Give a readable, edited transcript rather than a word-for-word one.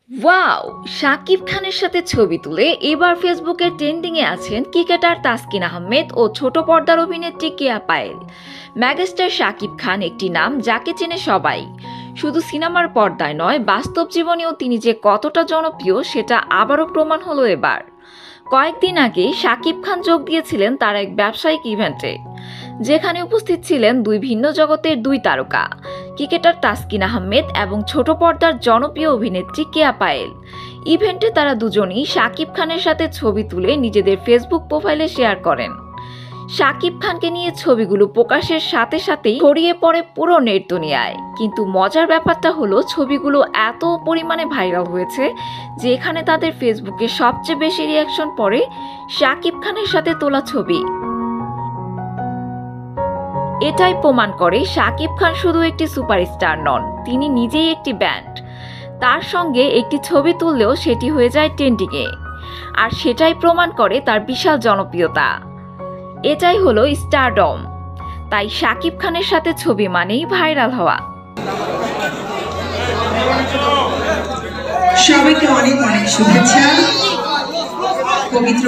Wow! Shakib খানের সাথে ছবি তুলে এবার ফেসবুকে ট্রেন্ডিংয়ে আছেন ক্রিকেটার তাসকিন আহমেদ ও ছোট পর্দার অভিনেত্রী কেয়া পায়েল। মেগাস্টার শাকিব খান একটি নাম যাকে চেনে সবাই। শুধু সিনেমার পর্দায় নয়, বাস্তব জীবনেও তিনি যে কতটা জনপ্রিয় সেটা আবারও প্রমাণ হলো এবার। কয়েকদিন আগে শাকিব খান যোগ দিয়েছিলেন তার এক ব্যবসায়িক ইভেন্টে, যেখানে উপস্থিত ছিলেন দুই ভিন্ন জগতের দুই তারকা, ক্রিকেটার তাসকিন আহমেদ এবং ছোট পর্দার জনপ্রিয় অভিনেত্রী কেয়া পায়েল। ইভেন্টে তারা দুজনেই শাকিব খানের সাথে ছবি তুলে নিজেদের ফেসবুক প্রোফাইলে শেয়ার করেন। শাকিব খানকে নিয়ে ছবিগুলো প্রকাশের সাথে সাথেই ছড়িয়ে পড়ে পুরো নেট দুনিয়ায়। কিন্তু মজার ব্যাপারটা হলো, ছবিগুলো এত পরিমাণে ভাইরাল হয়েছে যে এখানে তাদের ফেসবুকে সবচেয়ে বেশি রিয়াকশন পড়ে শাকিব খানের সাথে তোলা ছবি। এটাই প্রমাণ করে শাকিব খান শুধু একটি সুপারস্টার নন, তিনি নিজেই একটি ব্যান্ড। তার সঙ্গে একটি ছবি তুললেও সেটি হয়ে যায় ট্রেন্ডিংয়ে, আর সেটাই প্রমাণ করে তার বিশাল জনপ্রিয়তা। এটাই হলো স্টারডম। তাই শাকিব খানের সাথে ছবি মানেই ভাইরাল হওয়া। সবাইকে অনেক অনেক শুভেচ্ছা। পবিত্র